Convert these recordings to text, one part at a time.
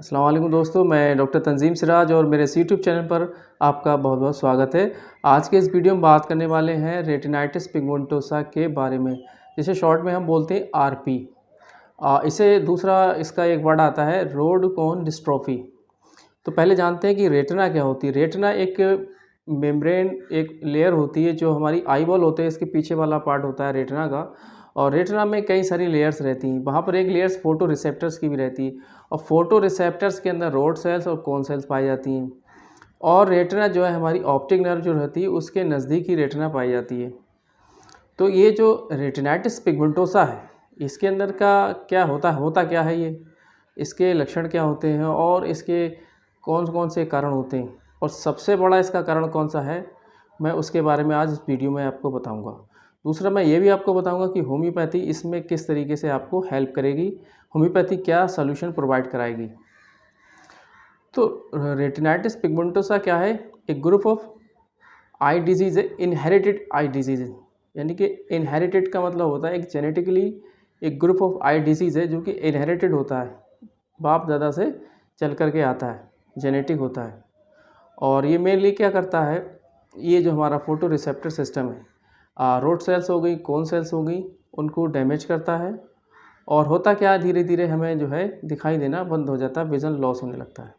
अस्सलाम वालेकुम दोस्तों, मैं डॉक्टर तंजीम सिराज और मेरे यूट्यूब चैनल पर आपका बहुत बहुत स्वागत है। आज के इस वीडियो में बात करने वाले हैं रेटिनाइटिस पिगमेंटोसा के बारे में, जिसे शॉर्ट में हम बोलते हैं आरपी। इसे दूसरा इसका एक वर्ड आता है रोड कोन डिस्ट्रोफी। तो पहले जानते हैं कि रेटिना क्या होती है। रेटिना एक मेम्ब्रेन, एक लेयर होती है जो हमारी आई बॉल होते हैं, इसके पीछे वाला पार्ट होता है रेटिना का। और रेटिना में कई सारी लेयर्स रहती हैं। वहाँ पर एक लेयर्स फोटो रिसेप्टर्स की भी रहती है और फोटो रिसेप्टर्स के अंदर रोड सेल्स और कोन सेल्स पाई जाती हैं। और रेटिना जो है हमारी ऑप्टिक नर्व जो रहती है उसके नज़दीक ही रेटिना पाई जाती है। तो ये जो रेटिनाइटिस पिगमेंटोसा है, इसके अंदर का क्या होता क्या है ये, इसके लक्षण क्या होते हैं और इसके कौन कौन से कारण होते हैं और सबसे बड़ा इसका कारण कौन सा है, मैं उसके बारे में आज इस वीडियो में आपको बताऊंगा। दूसरा मैं ये भी आपको बताऊंगा कि होम्योपैथी इसमें किस तरीके से आपको हेल्प करेगी, होम्योपैथी क्या सॉल्यूशन प्रोवाइड कराएगी। तो रेटिनाइटिस पिगमेंटोसा क्या है? एक ग्रुप ऑफ आई डिजीज़ है, इनहेरिटेड आई डिजीज़। यानी कि इनहेरिटेड का मतलब होता है एक जेनेटिकली एक ग्रुप ऑफ आई डिजीज़ है जो कि इनहेरिटेड होता है, बाप दादा से चल कर के आता है, जेनेटिक होता है। और ये मेनली क्या करता है, ये जो हमारा फोटो रिसेप्टर सिस्टम है, रोड सेल्स हो गई, कोन सेल्स हो गई, उनको डैमेज करता है। और होता क्या है, धीरे धीरे हमें जो है दिखाई देना बंद हो जाता है, विज़न लॉस होने लगता है।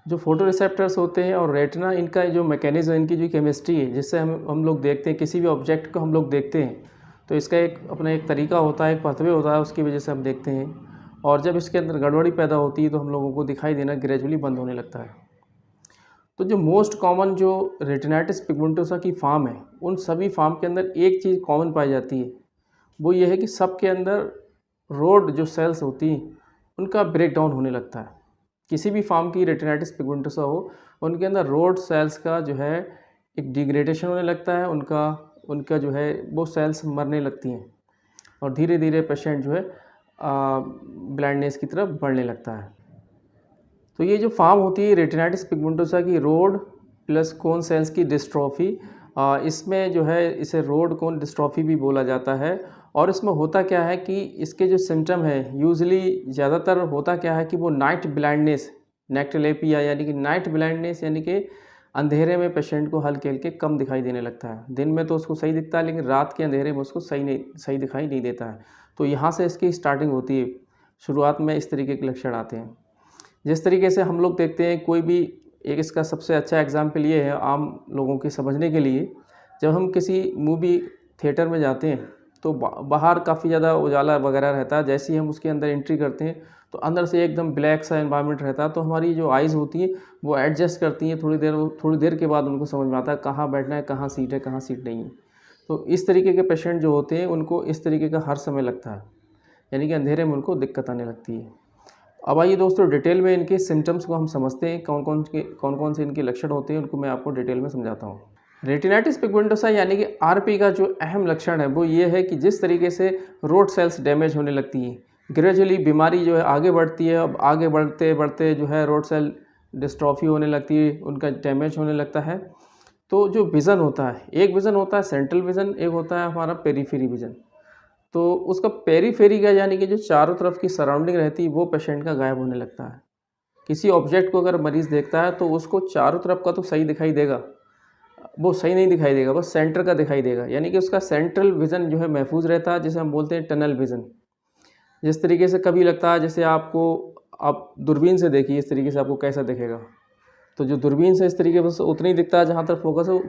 जो फोटो रिसेप्टर्स होते हैं और रेटिना, इनका जो मैकेनिज्म, इनकी जो केमिस्ट्री है जिससे हम लोग देखते हैं, किसी भी ऑब्जेक्ट को हम लोग देखते हैं तो इसका एक तरीका होता है, एक पाथवे होता है, उसकी वजह से हम देखते हैं। और जब इसके अंदर गड़बड़ी पैदा होती है तो हम लोगों को दिखाई देना ग्रेजुअली बंद होने लगता है। तो जो मोस्ट कॉमन जो रेटिनाइटिस पिगमेंटोसा की फॉर्म है, उन सभी फॉर्म के अंदर एक चीज़ कॉमन पाई जाती है, वो ये है कि सबके अंदर रोड जो सेल्स होती हैं उनका ब्रेक डाउन होने लगता है। किसी भी फॉर्म की रेटिनाइटिस पिगमेंटोसा हो, उनके अंदर रोड सेल्स का जो है एक डिग्रेडेशन होने लगता है, उनका जो है वो सेल्स मरने लगती हैं और धीरे धीरे पेशेंट जो है ब्लाइंडनेस की तरफ बढ़ने लगता है। तो ये जो फॉर्म होती है रेटिनाइटिस पिगमेंटोसा की, रोड प्लस कोन सेल्स की डिस्ट्रॉफी, इसमें जो है इसे रोड कोन डिस्ट्रॉफी भी बोला जाता है। और इसमें होता क्या है कि इसके जो सिम्टम है, यूजुअली ज़्यादातर होता क्या है कि वो नाइट ब्लाइंडनेस, नेक्टेलेपिया, यानी कि नाइट ब्लाइंडनेस, यानी कि अंधेरे में पेशेंट को हल्के हल्के कम दिखाई देने लगता है। दिन में तो उसको सही दिखता है लेकिन रात के अंधेरे में उसको सही दिखाई नहीं देता है। तो यहाँ से इसकी स्टार्टिंग होती है, शुरुआत में इस तरीके के लक्षण आते हैं। जिस तरीके से हम लोग देखते हैं, कोई भी एक इसका सबसे अच्छा एग्जाम्पल ये है आम लोगों के समझने के लिए, जब हम किसी मूवी थिएटर में जाते हैं तो बाहर काफ़ी ज़्यादा उजाला वगैरह रहता है। जैसे ही हम उसके अंदर एंट्री करते हैं तो अंदर से एकदम ब्लैक सा एनवायरनमेंट रहता है, तो हमारी जो आइज़ होती हैं वो एडजस्ट करती हैं। थोड़ी देर के बाद उनको समझ में आता है कहाँ बैठना है, कहाँ सीट है, कहाँ सीट नहीं है। तो इस तरीके के पेशेंट जो होते हैं उनको इस तरीके का हर समय लगता है, यानी कि अंधेरे में उनको दिक्कत आने लगती है। अब आइए दोस्तों डिटेल में इनके सिम्टम्स को हम समझते हैं, कौन कौन से इनके लक्षण होते हैं, उनको मैं आपको डिटेल में समझाता हूँ। रेटिनाइटिस पिगमेंटोसा यानी कि आरपी का जो अहम लक्षण है वो ये है कि जिस तरीके से रोड सेल्स डैमेज होने लगती हैं, ग्रेजुअली बीमारी जो है आगे बढ़ती है। अब आगे बढ़ते बढ़ते जो है रोड सेल डिस्ट्रॉफी होने लगती है, उनका डैमेज होने लगता है। तो जो विज़न होता है, एक विज़न होता है सेंट्रल विज़न, एक होता है हमारा पेरीफेरी विज़न। तो उसका पेरीफेरी का यानी कि जो चारों तरफ की सराउंडिंग रहती है वो पेशेंट का गायब होने लगता है। किसी ऑब्जेक्ट को अगर मरीज़ देखता है तो उसको चारों तरफ का तो सही दिखाई देगा, वो सही नहीं दिखाई देगा, बस सेंटर का दिखाई देगा। यानी कि उसका सेंट्रल विज़न जो है महफूज रहता है, जिसे हम बोलते हैं टनल विज़न। जिस तरीके से कभी लगता है जैसे आप दूरबीन से देखिए, इस तरीके से आपको कैसा दिखेगा, तो जो दूरबीन से इस तरीके बस उतना ही दिखता है, जहाँ तक फोकस हो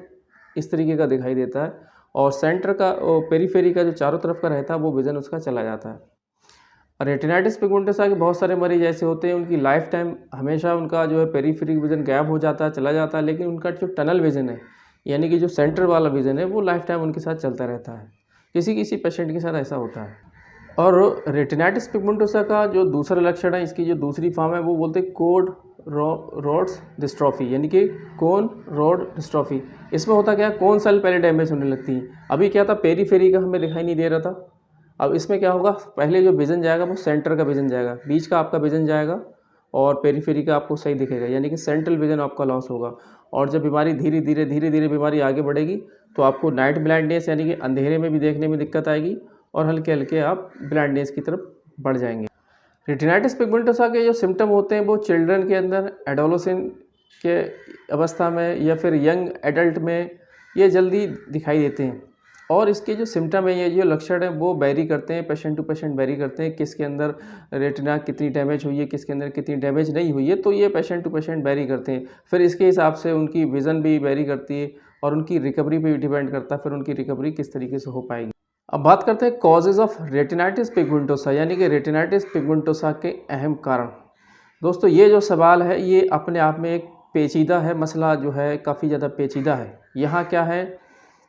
इस तरीके का दिखाई देता है। और सेंटर का पेरीफेरी का जो चारों तरफ का रहता है वो विज़न उसका चला जाता है। रेटिनाइटिस पिगमेंटोसा के बहुत सारे मरीज ऐसे होते हैं, उनकी लाइफ टाइम हमेशा उनका जो है पेरीफेरी विज़न गायब हो जाता है, चला जाता है, लेकिन उनका जो टनल विज़न है, यानी कि जो सेंटर वाला विज़न है, वो लाइफ टाइम उनके साथ चलता रहता है। किसी किसी पेशेंट के साथ ऐसा होता है। और रेटिनाइटिस पिगमेंटोसा का जो दूसरा लक्षण है, इसकी जो दूसरी फॉर्म है, वो बोलते हैं कोड रोड्स डिस्ट्रॉफी, यानी कि कोन रोड डिस्ट्रॉफी। इसमें होता क्या है, कोन सेल पहले डैमेज होने लगती है। अभी क्या था, पेरीफेरी का हमें दिखाई नहीं दे रहा था। अब इसमें क्या होगा, पहले जो विज़न जाएगा वो सेंटर का विज़न जाएगा, बीच का आपका विज़न जाएगा और पेरीफेरी का आपको सही दिखेगा, यानी कि सेंट्रल विज़न आपका लॉस होगा। और जब बीमारी धीरे धीरे बीमारी आगे बढ़ेगी तो आपको नाइट ब्लाइंडनेस, यानी कि अंधेरे में भी देखने में दिक्कत आएगी और हल्के हल्के आप ब्लाइंडनेस की तरफ बढ़ जाएंगे। रेटिनाइटिस पिगमेंटोसा के जो सिम्टम होते हैं वो चिल्ड्रन के अंदर, एडोलेसेंट के अवस्था में या फिर यंग एडल्ट में ये जल्दी दिखाई देते हैं। और इसके जो सिम्टम है, ये जो लक्षण हैं वो वेरी करते हैं, पेशेंट टू पेशेंट वेरी करते हैं, किसके अंदर रेटिना कितनी डैमेज हुई है, किसके अंदर कितनी डैमेज नहीं हुई है, तो ये पेशेंट टू पेशेंट वेरी करते हैं। फिर इसके हिसाब से उनकी विज़न भी वेरी करती है और उनकी रिकवरी पे भी डिपेंड करता है, फिर उनकी रिकवरी किस तरीके से हो पाएगी। अब बात करते हैं कॉजेज़ ऑफ रेटिनाइटिस पिगमेंटोसा, यानी कि रेटिनाइटिस पिगमेंटोसा के अहम कारण। दोस्तों ये जो सवाल है ये अपने आप में एक पेचीदा है, मसला जो है काफ़ी ज़्यादा पेचीदा है। यहाँ क्या है,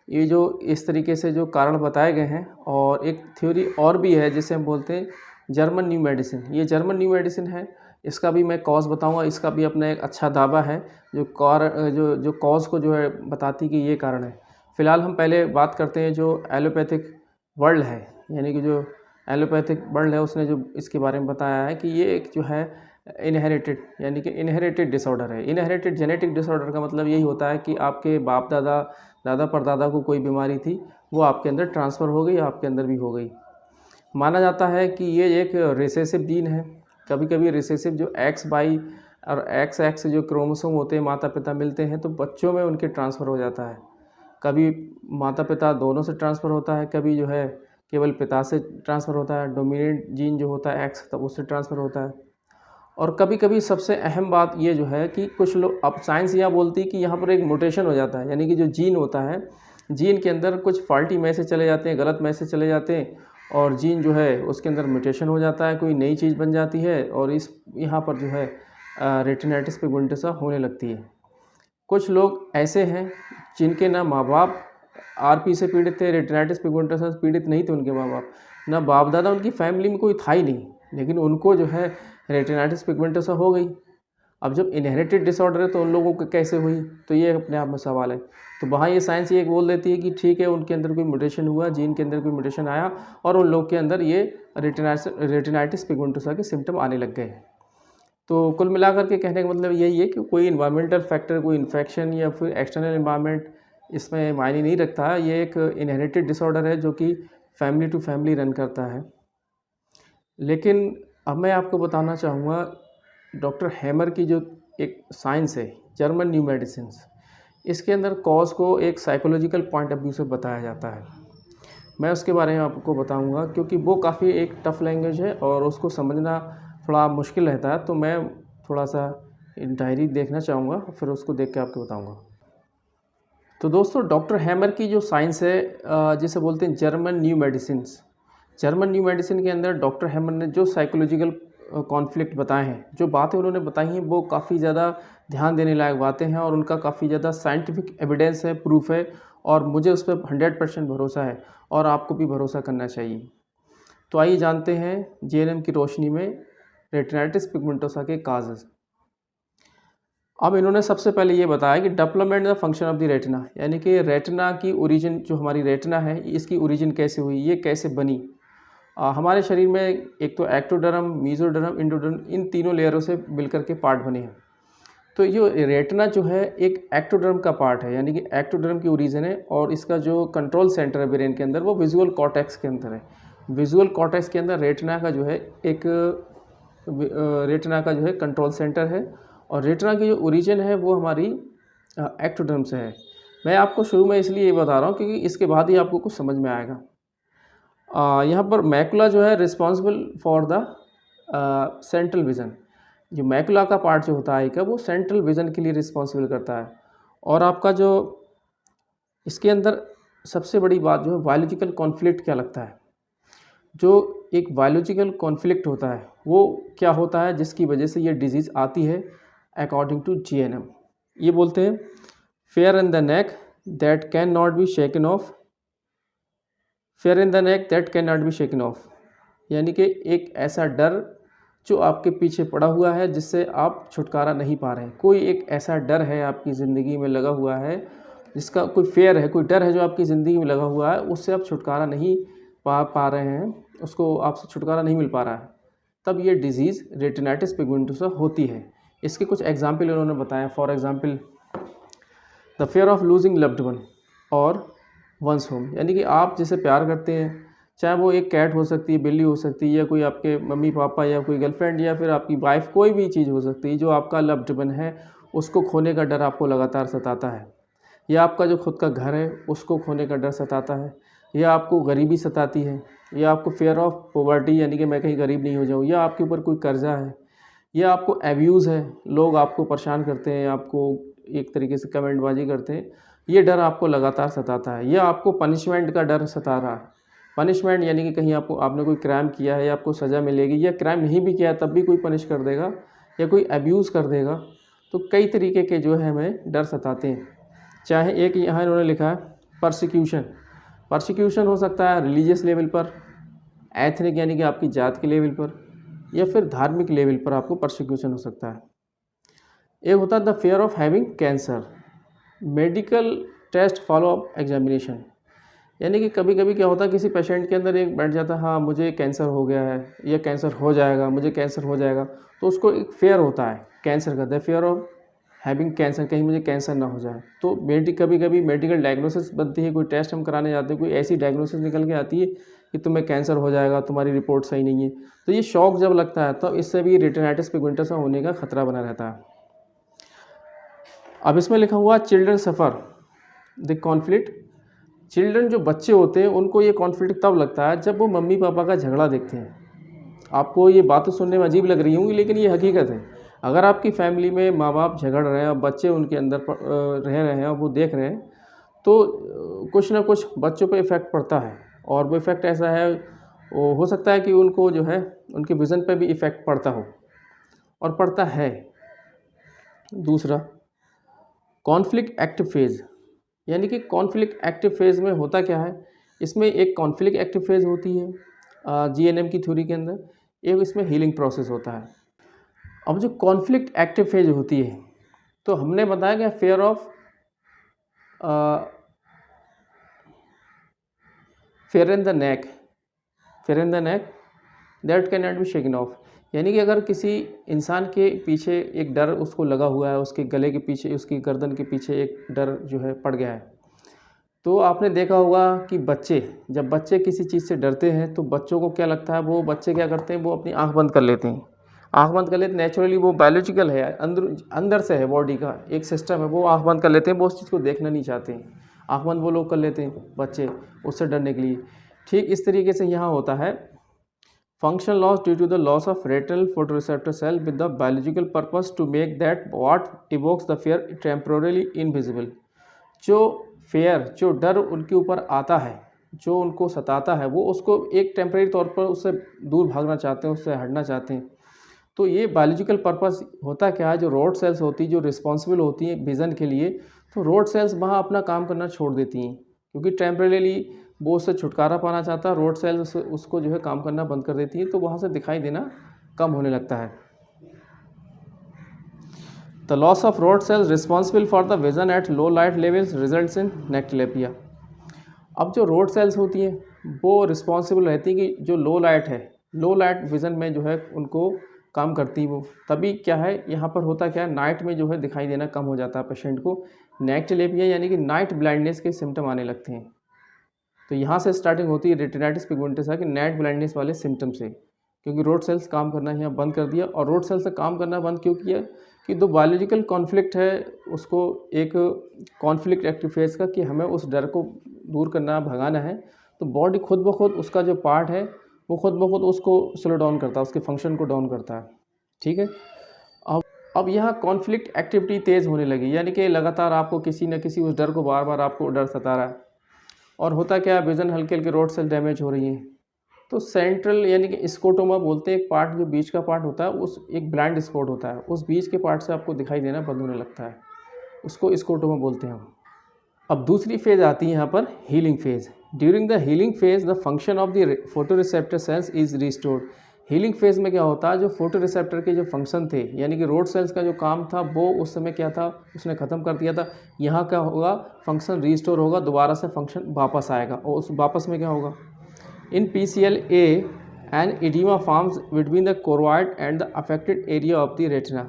ये जो इस तरीके से जो कारण बताए गए हैं, और एक थ्योरी और भी है जिसे हम बोलते हैं जर्मन न्यू मेडिसिन। ये जर्मन न्यू मेडिसिन है, इसका भी मैं कॉज बताऊंगा। इसका भी अपना एक अच्छा दावा है जो कॉज को जो है बताती कि ये कारण है। फ़िलहाल हम पहले बात करते हैं जो एलोपैथिक वर्ल्ड है, यानी कि जो एलोपैथिक वर्ल्ड है उसने जो इसके बारे में बताया है कि ये एक जो है इनहेरिटेड, यानी कि इनहेरिटेड डिसऑर्डर है। इनहेरिटेड जेनेटिक डिसऑर्डर का मतलब यही होता है कि आपके बाप दादा, दादा परदादा को कोई बीमारी थी, वो आपके अंदर ट्रांसफ़र हो गई, आपके अंदर भी हो गई। माना जाता है कि ये एक रिसेसिव जीन है। कभी कभी रिसेसिव जो XY और XX जो क्रोमोसोम होते हैं, माता पिता मिलते हैं तो बच्चों में उनके ट्रांसफ़र हो जाता है। कभी माता पिता दोनों से ट्रांसफ़र होता है, कभी जो है केवल पिता से ट्रांसफ़र होता है, डोमिनेंट जीन जो होता है X तब उससे ट्रांसफ़र होता है। और कभी कभी सबसे अहम बात ये जो है कि कुछ लोग, अब साइंस यह बोलती है कि यहाँ पर एक म्यूटेशन हो जाता है, यानी कि जो जीन होता है, जीन के अंदर कुछ फॉल्टी मैसेज चले जाते हैं, गलत मैसेज चले जाते हैं, और जीन जो है उसके अंदर म्यूटेशन हो जाता है, कोई नई चीज़ बन जाती है, और इस यहाँ पर जो है रेटिनाइटिस पिगमेंटोसा होने लगती है। कुछ लोग ऐसे हैं जिनके ना माँ बाप RP से पीड़ित थे, रेटिनाइटिस पिगमेंटोसा से पीड़ित नहीं थे उनके माँ बाप, ना बाप दादा, उनकी फैमिली में कोई था ही नहीं, लेकिन उनको जो है रेटिनाइटिस पिगमेंटोसा हो गई। अब जब इनहेरिटेड डिसऑर्डर है तो उन लोगों को कैसे हुई, तो ये अपने आप में सवाल है। तो वहाँ ये साइंस ये बोल देती है कि ठीक है, उनके अंदर कोई म्यूटेशन हुआ, जीन के अंदर कोई म्यूटेशन आया और उन लोग के अंदर ये रेटिनाइटिस पिगमेंटोसा के सिम्टम आने लग गए। तो कुल मिलाकर के कहने का मतलब यही है कि कोई इन्वायरमेंटल फैक्टर, कोई इन्फेक्शन या फिर एक्सटर्नल इन्वायरमेंट इसमें मायने नहीं रखता है। ये एक इनहेरिटेड डिसऑर्डर है जो कि फैमिली टू फैमिली रन करता है। लेकिन अब मैं आपको बताना चाहूँगा डॉक्टर हैमर की जो एक साइंस है, जर्मन न्यू मेडिसिन्स, इसके अंदर कॉज को एक साइकोलॉजिकल पॉइंट ऑफ व्यू से बताया जाता है। मैं उसके बारे में आपको बताऊंगा क्योंकि वो काफ़ी एक टफ़ लैंग्वेज है और उसको समझना थोड़ा मुश्किल रहता है। तो मैं थोड़ा सा डायरी देखना चाहूँगा, फिर उसको देख के आपको बताऊंगा। तो दोस्तों डॉक्टर हैमर की जो साइंस है, जिसे बोलते हैं German new medicines, German new medicine के अंदर डॉक्टर हैमर ने जो साइकोलॉजिकल कॉन्फ्लिक्ट बताए हैं, जो बातें उन्होंने बताई हैं, वो काफ़ी ज़्यादा ध्यान देने लायक बातें हैं और उनका काफ़ी ज़्यादा साइंटिफिक एविडेंस है, प्रूफ है, और मुझे उस पर 100% भरोसा है और आपको भी भरोसा करना चाहिए। तो आइए जानते हैं JNM की रोशनी में रेटिनाइटिस पिगमेंटोसा के काजेज़। अब इन्होंने सबसे पहले ये बताया कि development the function of the retina, यानी कि रेटिना की ओरिजिन, जो हमारी रेटिना है इसकी ओरिजिन कैसे हुई, ये कैसे बनी। हमारे शरीर में एक तो एक्टोडर्म, मेसोडर्म, एंडोडर्म, इन तीनों लेयरों से मिलकर के पार्ट बने हैं। तो ये रेटिना जो है एक एक्टोडर्म का पार्ट है, यानी कि एक्टोडर्म की ओरिजिन है, और इसका जो कंट्रोल सेंटर है ब्रेन के अंदर वो विजुअल कॉर्टेक्स के अंदर है। विजुअल कॉर्टेक्स के अंदर रेटिना का जो है एक रेटिना का जो है कंट्रोल सेंटर है, और रेटिना की जो ओरिजिन है वो हमारी एक्टोडर्म से है। मैं आपको शुरू में इसलिए ये बता रहा हूँ क्योंकि इसके बाद ही आपको कुछ समझ में आएगा। यहाँ पर मैकुला जो है responsible for the central vision. जो मैकुला का पार्ट जो होता है का, वो सेंट्रल विज़न के लिए रिस्पॉन्सिबल करता है। और आपका जो इसके अंदर सबसे बड़ी बात जो है बायोलॉजिकल कॉन्फ्लिक्ट क्या लगता है। जो एक बायोलॉजिकल कॉन्फ्लिक्ट होता है वो क्या होता है जिसकी वजह से ये डिजीज़ आती है अकॉर्डिंग टू JNM। ये बोलते हैं fair in the neck that can not be shaken of, fair in the neck that can not be shaken of, यानी कि एक ऐसा डर जो आपके पीछे पड़ा हुआ है जिससे आप छुटकारा नहीं पा रहे हैं। कोई एक ऐसा डर है आपकी ज़िंदगी में लगा हुआ है, जिसका कोई फेयर है, कोई डर है जो आपकी ज़िंदगी में लगा हुआ है, उससे आप छुटकारा नहीं पा रहे हैं, उसको आपसे छुटकारा नहीं मिल पा रहा है, तब ये डिज़ीज़ रेटिनाइटिस पिगमेंटोसा होती है। इसके कुछ एग्जाम्पल उन्होंने बताया। For example the fear of losing loved one और वंस होम, यानी कि आप जिसे प्यार करते हैं चाहे वो एक कैट हो सकती है, बिल्ली हो सकती है, या कोई आपके मम्मी पापा या कोई गर्लफ्रेंड या फिर आपकी वाइफ, कोई भी चीज़ हो सकती है जो आपका लव्ड वन है, उसको खोने का डर आपको लगातार सताता है। या आपका जो खुद का घर है उसको खोने का डर सताता है, या आपको गरीबी सताती है, या आपको फेयर ऑफ पॉवर्टी यानी कि मैं कहीं गरीब नहीं हो जाऊँ, या आपके ऊपर कोई कर्ज़ा है, या आपको एब्यूज़ है, लोग आपको परेशान करते हैं, आपको एक तरीके से कमेंटबाजी करते हैं, ये डर आपको लगातार सताता है। या आपको पनिशमेंट का डर सता रहा है। पनिशमेंट यानी कि कहीं आपने कोई क्राइम किया है या आपको सज़ा मिलेगी, या क्राइम नहीं भी किया तब भी कोई पनिश कर देगा, या कोई एब्यूज़ कर देगा। तो कई तरीके के जो है हमें डर सताते हैं। चाहे एक यहाँ इन्होंने लिखा है परसिक्यूशन। परसिक्यूशन हो सकता है रिलीजियस लेवल पर, एथनिक यानी कि आपकी जात के लेवल पर, या फिर धार्मिक लेवल पर आपको परसिक्यूशन हो सकता है। एक होता है the fear of having cancer, medical test follow up examination, यानी कि कभी कभी क्या होता है किसी पेशेंट के अंदर एक बैठ जाता है, हाँ मुझे कैंसर हो गया है या कैंसर हो जाएगा, मुझे कैंसर हो जाएगा, तो उसको एक फेयर होता है कैंसर का, the fear of having cancer, कहीं मुझे कैंसर ना हो जाए। तो कभी कभी मेडिकल डायग्नोसिस बनती है, कोई टेस्ट हम कराने जाते हैं, कोई ऐसी डायग्नोसिस निकल के आती है कि तुम्हें कैंसर हो जाएगा, तुम्हारी रिपोर्ट सही नहीं है, तो ये शॉक जब लगता है तो इससे भी रेटिनाइटिस पिगमेंटोसा होने का खतरा बना रहता है। अब इसमें लिखा हुआ children suffer the conflict. Children जो बच्चे होते हैं उनको ये कॉन्फ्लिक्ट तब लगता है जब वो मम्मी पापा का झगड़ा देखते हैं। आपको ये बातें सुनने में अजीब लग रही होंगी, लेकिन ये हकीकत है। अगर आपकी फैमिली में माँ बाप झगड़ रहे हैं और बच्चे उनके अंदर रह रहे हैं और वो देख रहे हैं, तो कुछ ना कुछ बच्चों पे इफ़ेक्ट पड़ता है। और वो इफ़ेक्ट ऐसा है, वो हो सकता है कि उनको जो है उनके विज़न पे भी इफ़ेक्ट पड़ता हो, और पड़ता है। दूसरा कॉन्फ्लिक्ट एक्टिव फेज़, यानी कि कॉन्फ्लिक्ट एक्टिव फेज़ में होता क्या है, इसमें एक कॉन्फ्लिक्ट एक्टिव फेज़ होती है जीएनएम की थ्योरी के अंदर, एक इसमें हीलिंग प्रोसेस होता है। अब जो कॉन्फ्लिक्ट एक्टिव फेज होती है, तो हमने बताया कि fair of fair in the neck, fair in the neck that can not be shaken of, यानी कि अगर किसी इंसान के पीछे एक डर उसको लगा हुआ है, उसके गले के पीछे, उसकी गर्दन के पीछे एक डर जो है पड़ गया है, तो आपने देखा होगा कि जब बच्चे किसी चीज़ से डरते हैं तो बच्चों को क्या लगता है, वो बच्चे क्या करते हैं, वो अपनी आंख बंद कर लेते हैं। आंख बंद कर लेते, नेचुरली वो बायोलॉजिकल है, अंदर से है, बॉडी का एक सिस्टम है, वो आंख बंद कर लेते हैं, वो उस चीज़ को देखना नहीं चाहते हैं। आंख बंद वो लोग कर लेते हैं बच्चे, उससे डरने के लिए। ठीक इस तरीके से यहाँ होता है function loss due to the loss of retinal photoreceptor cell with the biological purpose to make that what evokes the fear temporally invisible. जो डर उनके ऊपर आता है, जो उनको सताता है, वो उसको एक टेम्परेरी तौर पर उससे दूर भागना चाहते हैं, उससे हटना चाहते हैं। तो ये बायोलॉजिकल पर्पस होता क्या है, जो रोड सेल्स होती है जो रिस्पॉन्सिबल होती हैं विज़न के लिए, तो रोड सेल्स वहाँ अपना काम करना छोड़ देती हैं, क्योंकि टेम्परेली वो उससे छुटकारा पाना चाहता है। रोड सेल्स उसको जो है काम करना बंद कर देती है, तो वहाँ से दिखाई देना कम होने लगता है। The loss of rod cells responsible for the vision at low light levels results in नेक्टलेपिया। अब जो रोड सेल्स होती हैं वो रिस्पॉन्सिबल रहती है कि जो लो लाइट विज़न में जो है उनको काम करती है। वो तभी क्या है, यहाँ पर होता क्या है, नाइट में जो है दिखाई देना कम हो जाता है पेशेंट को। नेक्टलेपिया यानी कि नाइट ब्लाइंडनेस के सिम्टम आने लगते हैं। तो यहाँ से स्टार्टिंग होती है रेटिनाइटिस पिगमेंटोसा की नाइट ब्लाइंडनेस वाले सिम्टम से, क्योंकि रोड सेल्स काम करना यहाँ बंद कर दिया। और रोड सेल्स से काम करना बंद क्यों किया, कि दो बायोलॉजिकल कॉन्फ्लिक्ट है, उसको एक कॉन्फ्लिक्ट एक्टिव फेज का, कि हमें उस डर को दूर करना, भगाना है। तो बॉडी खुद ब खुद उसका जो पार्ट है वो खुद ब खुद उसको स्लो डाउन करता है, उसके फंक्शन को डाउन करता है। ठीक है। अब यहाँ कॉन्फ्लिक्ट एक्टिविटी तेज़ होने लगी, यानी कि लगातार आपको किसी न किसी उस डर को बार बार आपको डर सता रहा है। और होता क्या है, विज़न हल्के हल्के रोड सेल डैमेज हो रही हैं। तो सेंट्रल यानी कि स्कोटोमा बोलते हैं, एक पार्ट जो बीच का पार्ट होता है, उस एक ब्लाइंड स्पॉट होता है, उस बीच के पार्ट से आपको दिखाई देना बंद होने लगता है, उसको स्कोटोमा बोलते हैं हम। अब दूसरी फेज़ आती है यहाँ पर healing phase. During the healing phase the function of the photoreceptor sales is restored. Healing phase में क्या होता है, जो फोटोरिसेप्टर के जो फंक्शन थे, यानी कि रोड सेल्स का जो काम था, वो उस समय क्या था, उसने ख़त्म कर दिया था। यहाँ क्या होगा, फंक्शन रिस्टोर होगा, दोबारा से फंक्शन वापस आएगा। और उस वापस में क्या होगा, in PCL-A an edema forms between the choroid and the affected area of the retina।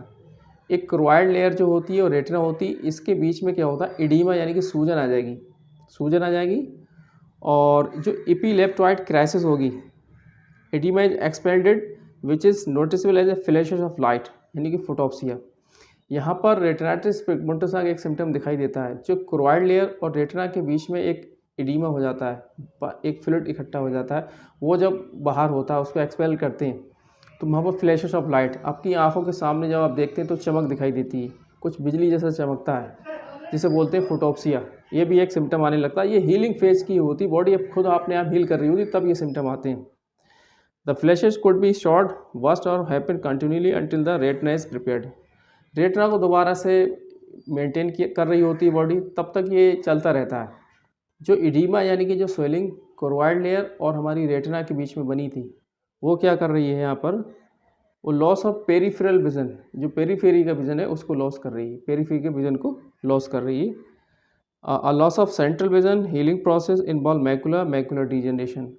एक choroid लेयर जो होती है और रेटिना होती है, इसके बीच में क्या होता है, एडिमा यानी कि सूजन आ जाएगी, और जो इपीलेप्टॉइड क्राइसिस होगी, edema is expanded which is noticeable as a flashes of light, यानी कि फोटोप्सिया। यहाँ पर रेटिनाइटिस पिगमेंटोसा का एक सिम्टम दिखाई देता है, जो क्रोइड लेयर और रेटिना के बीच में एक एडिमा हो जाता है, एक फ्लूइड इकट्ठा हो जाता है। वो जब बाहर होता है उसको एक्सपेल करते हैं तो वहाँ पर फ्लैशेस ऑफ लाइट, आपकी आंखों के सामने जब आप देखते हैं तो चमक दिखाई देती है, कुछ बिजली जैसा चमकता है, जिसे बोलते हैं फोटोप्सिया। ये भी एक सिम्टम आने लगता है। ये हीलिंग फेज की होती, बॉडी अब खुद अपने आप हील कर रही होती, तब ये सिम्टम आते हैं। The flashes could be short, worst or happen continuously until the retina is prepared. Retina को दोबारा से मेंटेन कर रही होती है बॉडी, तब तक ये चलता रहता है। जो इडीमा यानी कि जो स्वेलिंग क्रोइड लेयर और हमारी रेटिना के बीच में बनी थी, वो क्या कर रही है यहाँ पर, वो लॉस ऑफ पेरिफेरल विजन, जो पेरीफेरी का विजन है उसको लॉस कर रही है, पेरीफेरी के विजन को लॉस कर रही है। A loss of central vision, healing process involve macular degeneration.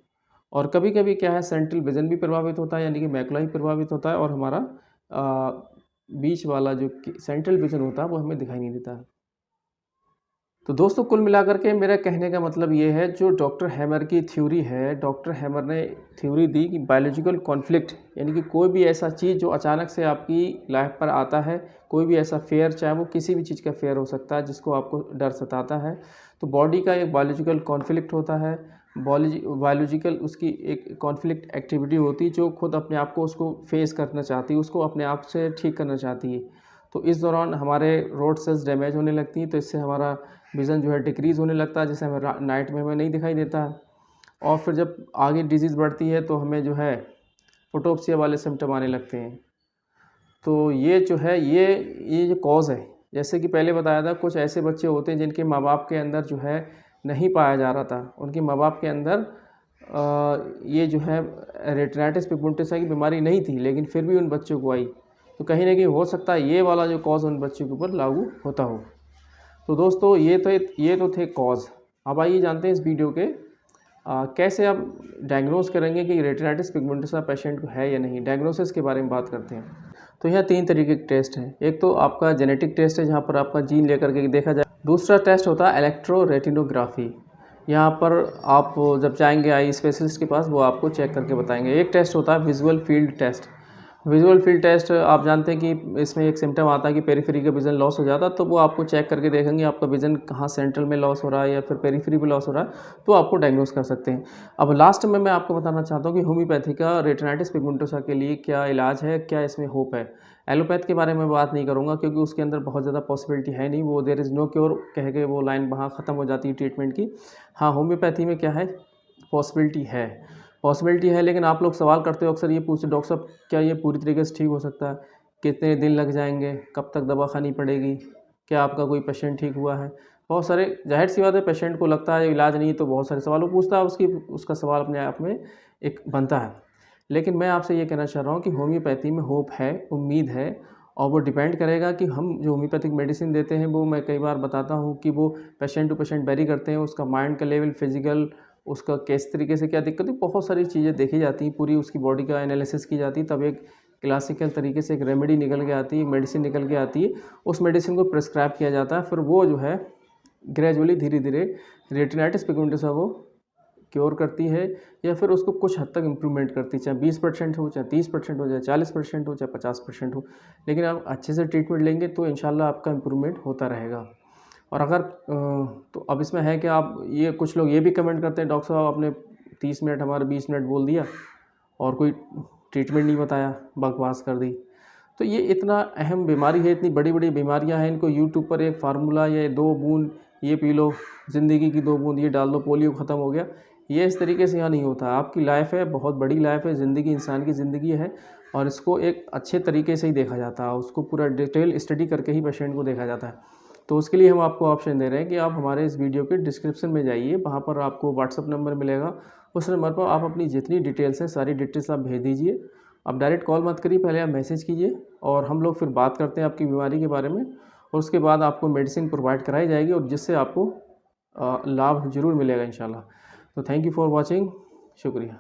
और कभी कभी क्या है, सेंट्रल विजन भी प्रभावित होता है, यानी कि मैकुला ही प्रभावित होता है, और हमारा बीच वाला जो सेंट्रल विजन होता है वो हमें दिखाई नहीं देता है। तो दोस्तों कुल मिलाकर के मेरा कहने का मतलब ये है, जो डॉक्टर हैमर की थ्योरी है, डॉक्टर हैमर ने थ्योरी दी कि बायोलॉजिकल कॉन्फ्लिक्ट, यानी कि कोई भी ऐसा चीज़ जो अचानक से आपकी लाइफ पर आता है, कोई भी ऐसा फेयर, चाहे वो किसी भी चीज़ का फेयर हो सकता है जिसको आपको डर सताता है, तो बॉडी का एक बायोलॉजिकल कॉन्फ्लिक्ट होता है। बायोलॉजिकल उसकी एक कॉन्फ्लिक्ट एक्टिविटी होती है जो खुद अपने आप को उसको फेस करना चाहती है, उसको अपने आप से ठीक करना चाहती है। तो इस दौरान हमारे रोड सेल्स डैमेज होने लगती हैं, तो इससे हमारा विज़न जो है डिक्रीज़ होने लगता है, जिससे हमें नाइट में हमें नहीं दिखाई देता है। और फिर जब आगे डिजीज़ बढ़ती है तो हमें जो है फोटोप्सिया वाले सिम्टम आने लगते हैं। तो ये जो है ये जो कॉज़ है, जैसे कि पहले बताया था, कुछ ऐसे बच्चे होते हैं जिनके माँ बाप के अंदर जो है नहीं पाया जा रहा था, उनके माँ बाप के अंदर ये जो है रेटिनाइटिस पिगमेंटोसा की बीमारी नहीं थी, लेकिन फिर भी उन बच्चों को आई। तो कहीं ना कहीं हो सकता है ये वाला जो कॉज उन बच्चों के ऊपर लागू होता हो। तो दोस्तों ये तो थे कॉज। अब आइए जानते हैं इस वीडियो के कैसे आप डायग्नोस करेंगे कि रेटिनाइटिस पिगमेंटोसा पेशेंट को है या नहीं। डायग्नोसिस के बारे में बात करते हैं। तो यहाँ 3 तरीके के टेस्ट हैं। एक तो आपका जेनेटिक टेस्ट है, जहाँ पर आपका जीन लेकर के देखा जाए। दूसरा टेस्ट होता है इलेक्ट्रोरेटिनोग्राफी। यहाँ पर आप जब जाएंगे आई स्पेशलिस्ट के पास, वो आपको चेक करके बताएंगे। एक टेस्ट होता है visual field test. Visual field test आप जानते हैं कि इसमें एक सिम्टम आता है कि पेरीफेरी का विज़न लॉस हो जाता है, तो वो आपको चेक करके देखेंगे आपका विज़न कहाँ सेंट्रल में लॉस हो रहा है या फिर पेरीफेरी में लॉस हो रहा है, तो आपको डायग्नोस कर सकते हैं। अब लास्ट में मैं आपको बताना चाहता हूँ कि होम्योपैथी का रेटिनाइटिस पिगमेंटोसा के लिए क्या इलाज है, क्या इसमें होप है। एलोपैथ के बारे में बात नहीं करूँगा क्योंकि उसके अंदर बहुत ज़्यादा पॉसिबिलिटी है नहीं, वो देयर इज़ नो क्योर कह के वो लाइन वहाँ ख़त्म हो जाती है ट्रीटमेंट की। हाँ, होम्योपैथी में क्या है, पॉसिबिलिटी है, लेकिन आप लोग सवाल करते हो अक्सर, ये पूछते डॉक्टर साहब क्या ये पूरी तरीके से ठीक हो सकता है, कितने दिन लग जाएंगे, कब तक दवा खानी पड़ेगी, क्या आपका कोई पेशेंट ठीक हुआ है। बहुत सारे, जाहिर सी बात है, पेशेंट को लगता है इलाज नहीं तो बहुत सारे सवाल वो पूछता है, उसका सवाल अपने आप में एक बनता है। लेकिन मैं आपसे ये कहना चाह रहा हूँ कि होम्योपैथी में होप है, उम्मीद है, और वो डिपेंड करेगा कि हम जो होम्योपैथिक मेडिसिन देते हैं वो, मैं कई बार बताता हूँ कि वो पेशेंट टू पेशेंट वेरी करते हैं। उसका माइंड का लेवल, फिजिकल, उसका किस तरीके से क्या दिक्कत है, बहुत सारी चीज़ें देखी जाती हैं, पूरी उसकी बॉडी का एनालिसिस की जाती है, तब एक क्लासिकल तरीके से एक रेमेडी निकल के आती है, मेडिसिन निकल के आती है। उस मेडिसिन को प्रिस्क्राइब किया जाता है, फिर वो जो है ग्रेजुअली धीरे धीरे रेटिनाइटिस पिगमेंटोसा को क्योर करती है, या फिर उसको कुछ हद तक इम्प्रूवमेंट करती है, चाहे 20% हो, चाहे 30% हो, चाहे 40% हो, चाहे 50% हो। लेकिन आप अच्छे से ट्रीटमेंट लेंगे तो इंशाल्लाह आपका इम्प्रूवमेंट होता रहेगा। और अगर तो अब इसमें है कि आप, ये कुछ लोग ये भी कमेंट करते हैं, डॉक्टर साहब आपने 30 मिनट हमारे 20 मिनट बोल दिया और कोई ट्रीटमेंट नहीं बताया, बकवास कर दी। तो ये इतना अहम बीमारी है, इतनी बड़ी बड़ी बीमारियां हैं, इनको यूट्यूब पर एक फार्मूला या 2 बूंद ये पी लो, ज़िंदगी की 2 बूंद ये डाल दो, पोलियो ख़त्म हो गया, ये इस तरीके से यहाँ नहीं होता। आपकी लाइफ है, बहुत बड़ी लाइफ है, ज़िंदगी इंसान की ज़िंदगी है, और इसको एक अच्छे तरीके से ही देखा जाता है, उसको पूरा डिटेल स्टडी करके ही पेशेंट को देखा जाता है। तो उसके लिए हम आपको ऑप्शन दे रहे हैं कि आप हमारे इस वीडियो के डिस्क्रिप्शन में जाइए, वहाँ पर आपको व्हाट्सअप नंबर मिलेगा, उस नंबर पर आप अपनी जितनी डिटेल्स हैं सारी डिटेल्स आप भेज दीजिए। आप डायरेक्ट कॉल मत करिए, पहले आप मैसेज कीजिए और हम लोग फिर बात करते हैं आपकी बीमारी के बारे में, और उसके बाद आपको मेडिसिन प्रोवाइड कराई जाएगी और जिससे आपको लाभ ज़रूर मिलेगा इंशाल्लाह। तो थैंक यू फॉर वॉचिंग, शुक्रिया।